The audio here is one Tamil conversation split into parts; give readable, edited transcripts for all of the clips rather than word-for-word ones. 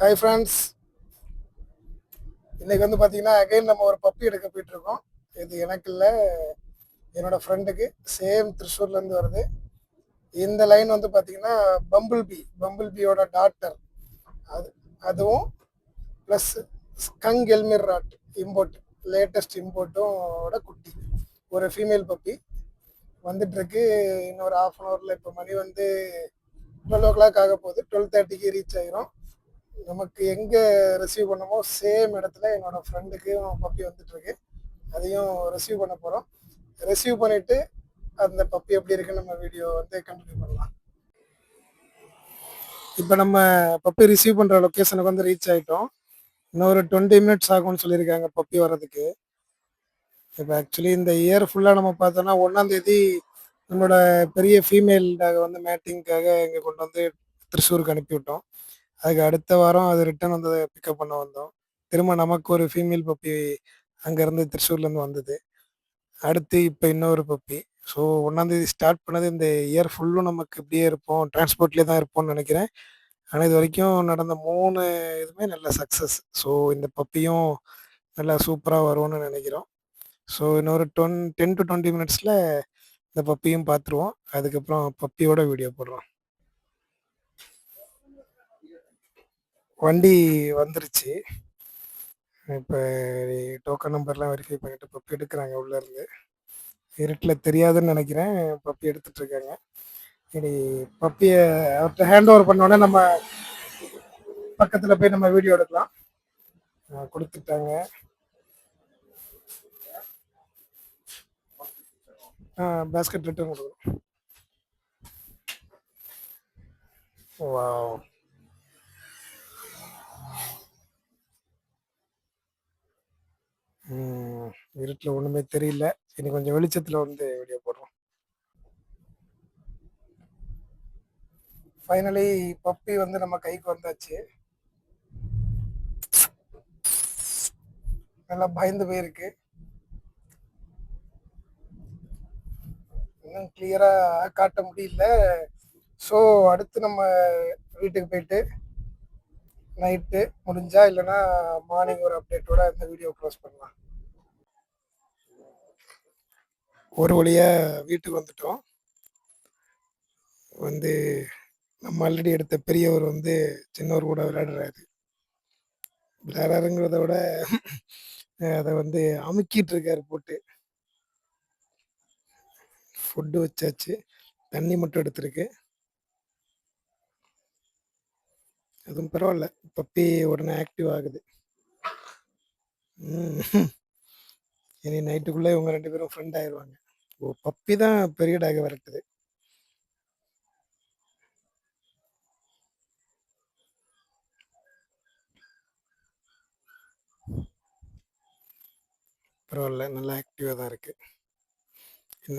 ஹாய் ஃப்ரெண்ட்ஸ், இன்னைக்கு வந்து பார்த்தீங்கன்னா அகைன் நம்ம ஒரு பப்பி எடுக்க போயிட்டு இருக்கோம். இது எனக்கு இல்லை, என்னோட ஃப்ரெண்டுக்கு. சேம் திருச்சூர்லேருந்து வருது. இந்த லைன் வந்து பார்த்தீங்கன்னா பம்பிள் பியோட டாட்டர். அது அதுவும் ப்ளஸ் ஸ்கங் எல்மிர் ராட் இம்போர்ட், லேட்டஸ்ட் இம்போர்ட்டோட குட்டி, ஒரு ஃபீமேல் பப்பி வந்துட்டு இருக்கு. இன்னொரு ஹாஃப் அன் ஹவரில், இப்போ மணி வந்து 12 o'clock ஆக போகுது. 12:30க்கு ரீச் ஆயிரும். நமக்கு எங்கே ரிசீவ் பண்ணமோ சேம் இடத்துல என்னோட ஃப்ரெண்டுக்கும் பப்பி வந்துட்டு இருக்கு. அதையும் ரிசீவ் பண்ண போகிறோம். ரிசீவ் பண்ணிவிட்டு அந்த பப்பி எப்படி இருக்குன்னு நம்ம வீடியோ வந்து கண்டினியூ பண்ணலாம். இப்போ நம்ம பப்பி ரிசீவ் பண்ணுற லொக்கேஷனுக்கு வந்து ரீச் ஆகிட்டோம். இன்னொரு 20 minutes ஆகும்னு சொல்லியிருக்காங்க பப்பி வர்றதுக்கு. இப்போ ஆக்சுவலி இந்த இயர் ஃபுல்லாக நம்ம பார்த்தோன்னா 1ஆம் தேதி நம்மளோட பெரிய ஃபீமேல் டாகை வந்து மேட்டிங்க்காக இங்கே கொண்டு வந்து திருச்சூருக்கு அனுப்பிவிட்டோம். அதுக்கு அடுத்த வாரம் அது ரிட்டர்ன் வந்து பிக்கப் பண்ண வந்தோம். திரும்ப நமக்கு ஒரு ஃபீமேல் பப்பி அங்கேருந்து திருச்சூர்லேருந்து வந்தது. அடுத்து இப்போ இன்னொரு பப்பி. ஸோ 1ஆம் தேதி ஸ்டார்ட் பண்ணது. இந்த இயர் ஃபுல்லும் நமக்கு இப்படியே இருப்போம், டிரான்ஸ்போர்ட்லேயே தான் இருப்போம்னு நினைக்கிறேன். ஆனால் இது வரைக்கும் நடந்த 3 இதுவுமே நல்ல சக்ஸஸ். ஸோ இந்த பப்பியும் நல்லா சூப்பராக வரும்னு நினைக்கிறோம். ஸோ இன்னொரு 10 to 20 மினிட்ஸில் இந்த பப்பியும் பார்த்துருவோம். அதுக்கப்புறம் பப்பியோட வீடியோ போடுறோம். வண்டி வந்துருச்சு. இப்போ டோக்கன் நம்பர்லாம் வெரிஃபை பண்ணிட்டு பப்பி எடுக்கிறாங்க உள்ளேருந்து. இருட்டில் தெரியாதுன்னு நினைக்கிறேன். பப்பி எடுத்துட்டு இருக்காங்க. சரி, பப்பியை அவர்கிட்ட ஹேண்ட் ஓவர் பண்ணோடனே நம்ம பக்கத்தில் போய் நம்ம வீடியோ எடுக்கலாம். கொடுத்துட்டாங்க. பேஸ்கெட் ரிட்டர்ன் கொடுக்கணும். வாவ், இருட்டில் ஒன்றுமே தெரியல. இனி கொஞ்சம் வெளிச்சத்தில் வந்து வீடியோ போடுறோம். ஃபைனலி பப்பி வந்து நம்ம கைக்கு வந்தாச்சு. நல்லா பயந்து போயிருக்கு. இன்னும் கிளியராக காட்ட முடியல. ஸோ அடுத்து நம்ம வீட்டுக்கு போயிட்டு நைட்டு முடிஞ்சா, இல்லைன்னா மார்னிங் ஒரு அப்டேட்டோட இந்த வீடியோ க்ளோஸ் பண்ணலாம். ஒரு வழியாக வீட்டுக்கு வந்துட்டோம். வந்து நம்ம ஆல்ரெடி எடுத்த பெரியவர் வந்து சின்னவர் கூட விளையாடுறாரு. விளையாடுறங்கிறத விட அதை வந்து அமுக்கிட்டு இருக்காரு போட்டு. ஃபுட்டு வச்சாச்சு, தண்ணி மட்டும் எடுத்திருக்கு. அதுவும் பரவாயில்ல, பப்பி உடனே ஆக்டிவ் ஆகுது. இனி நைட்டுக்குள்ளே இவங்க 2 பேரும் ஃப்ரெண்ட் ஆயிடுவாங்க. ஓ, பப்பி தான் பெரிய டாகை விரட்டுது. பரவாயில்ல, நல்லா ஆக்டிவாக தான் இருக்குது.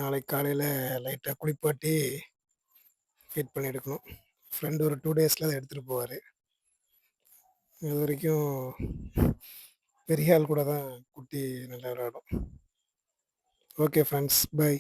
நாளைக்கு காலையில் லைட்டாக குளிப்பாட்டி ஃபீட் பண்ணி எடுக்கணும். ஃப்ரெண்டு ஒரு 2 டேஸில் அதை எடுத்துகிட்டு போவார். இது வரைக்கும் பெரிய ஆள் கூட தான் குட்டி நல்லா விளையாடும். Okay friends, by.